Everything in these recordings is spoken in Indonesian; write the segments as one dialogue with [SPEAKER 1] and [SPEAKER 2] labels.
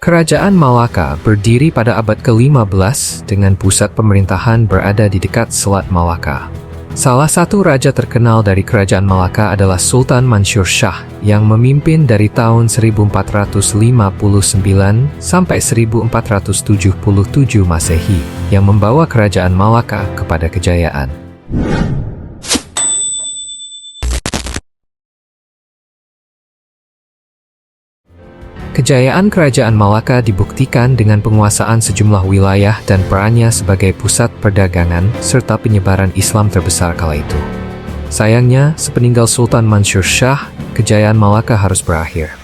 [SPEAKER 1] Kerajaan Malaka berdiri pada abad ke-15 dengan pusat pemerintahan berada di dekat Selat Malaka. Salah satu raja terkenal dari Kerajaan Malaka adalah Sultan Mansur Shah yang memimpin dari tahun 1459 sampai 1477 Masehi yang membawa Kerajaan Malaka kepada kejayaan. Kejayaan Kerajaan Malaka dibuktikan dengan penguasaan sejumlah wilayah dan perannya sebagai pusat perdagangan serta penyebaran Islam terbesar kala itu. Sayangnya, sepeninggal Sultan Mansur Shah, kejayaan Malaka harus berakhir.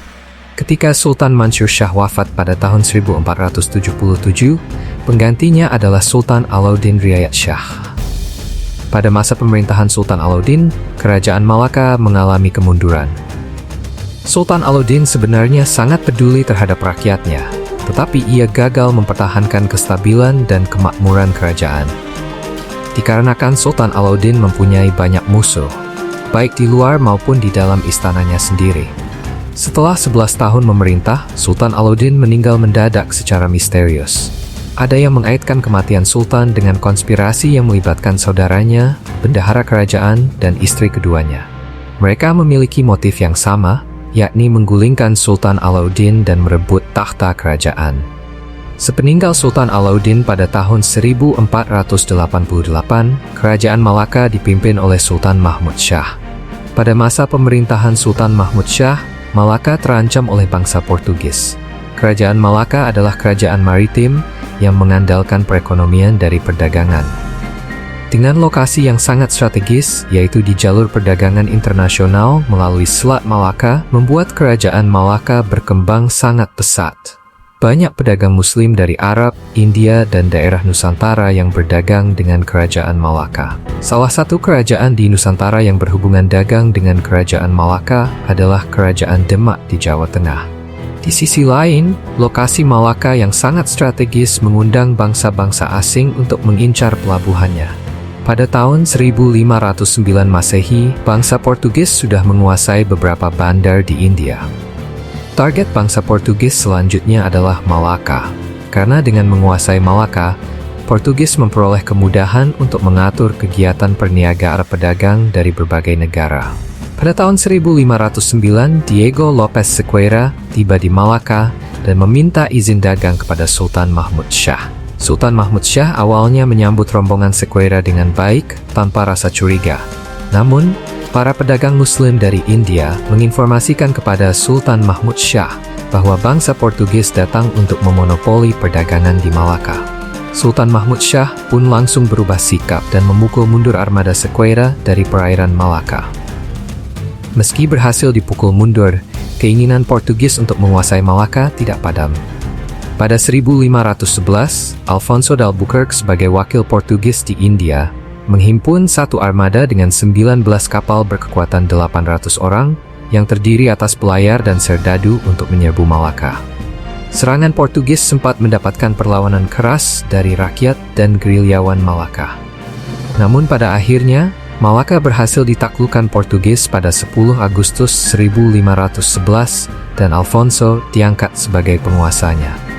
[SPEAKER 1] Ketika Sultan Mansur Shah wafat pada tahun 1477, penggantinya adalah Sultan Alauddin Riayat Shah. Pada masa pemerintahan Sultan Alauddin, Kerajaan Malaka mengalami kemunduran. Sultan Alauddin sebenarnya sangat peduli terhadap rakyatnya, tetapi ia gagal mempertahankan kestabilan dan kemakmuran kerajaan. Dikarenakan Sultan Alauddin mempunyai banyak musuh, baik di luar maupun di dalam istananya sendiri. Setelah 11 tahun memerintah, Sultan Alauddin meninggal mendadak secara misterius. Ada yang mengaitkan kematian Sultan dengan konspirasi yang melibatkan saudaranya, bendahara kerajaan, dan istri keduanya. Mereka memiliki motif yang sama, yakni menggulingkan Sultan Alauddin dan merebut takhta kerajaan. Sepeninggal Sultan Alauddin pada tahun 1488, Kerajaan Malaka dipimpin oleh Sultan Mahmud Shah. Pada masa pemerintahan Sultan Mahmud Shah, Malaka terancam oleh bangsa Portugis. Kerajaan Malaka adalah kerajaan maritim yang mengandalkan perekonomian dari perdagangan. Dengan lokasi yang sangat strategis, yaitu di jalur perdagangan internasional melalui Selat Malaka, membuat Kerajaan Malaka berkembang sangat pesat. Banyak pedagang Muslim dari Arab, India, dan daerah Nusantara yang berdagang dengan Kerajaan Malaka. Salah satu kerajaan di Nusantara yang berhubungan dagang dengan Kerajaan Malaka adalah Kerajaan Demak di Jawa Tengah. Di sisi lain, lokasi Malaka yang sangat strategis mengundang bangsa-bangsa asing untuk mengincar pelabuhannya. Pada tahun 1509 Masehi, bangsa Portugis sudah menguasai beberapa bandar di India. Target bangsa Portugis selanjutnya adalah Malaka. Karena dengan menguasai Malaka, Portugis memperoleh kemudahan untuk mengatur kegiatan perniagaan pedagang dari berbagai negara. Pada tahun 1509, Diego Lopez Sequeira tiba di Malaka dan meminta izin dagang kepada Sultan Mahmud Shah. Sultan Mahmud Shah awalnya menyambut rombongan Sequeira dengan baik, tanpa rasa curiga. Namun, para pedagang Muslim dari India menginformasikan kepada Sultan Mahmud Shah bahwa bangsa Portugis datang untuk memonopoli perdagangan di Malaka. Sultan Mahmud Shah pun langsung berubah sikap dan memukul mundur armada Sequeira dari perairan Malaka. Meski berhasil dipukul mundur, keinginan Portugis untuk menguasai Malaka tidak padam. Pada 1511, Alfonso de Albuquerque sebagai wakil Portugis di India menghimpun satu armada dengan 19 kapal berkekuatan 800 orang yang terdiri atas pelayar dan serdadu untuk menyerbu Malaka. Serangan Portugis sempat mendapatkan perlawanan keras dari rakyat dan gerilyawan Malaka. Namun pada akhirnya, Malaka berhasil ditaklukkan Portugis pada 10 Agustus 1511 dan Alfonso diangkat sebagai penguasanya.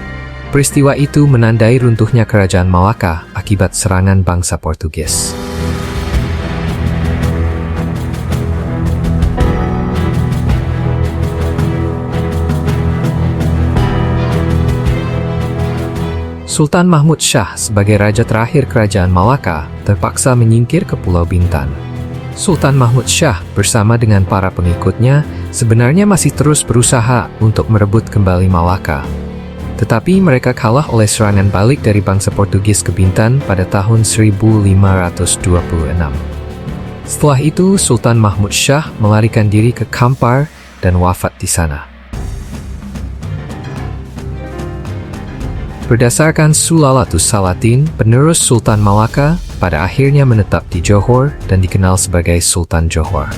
[SPEAKER 1] Peristiwa itu menandai runtuhnya Kerajaan Malaka akibat serangan bangsa Portugis. Sultan Mahmud Shah sebagai raja terakhir Kerajaan Malaka terpaksa menyingkir ke Pulau Bintan. Sultan Mahmud Shah bersama dengan para pengikutnya sebenarnya masih terus berusaha untuk merebut kembali Malaka. Tetapi mereka kalah oleh serangan balik dari bangsa Portugis ke Bintan pada tahun 1526. Setelah itu, Sultan Mahmud Shah melarikan diri ke Kampar dan wafat di sana. Berdasarkan Sulalatus Salatin, penerus Sultan Malaka pada akhirnya menetap di Johor dan dikenal sebagai Sultan Johor.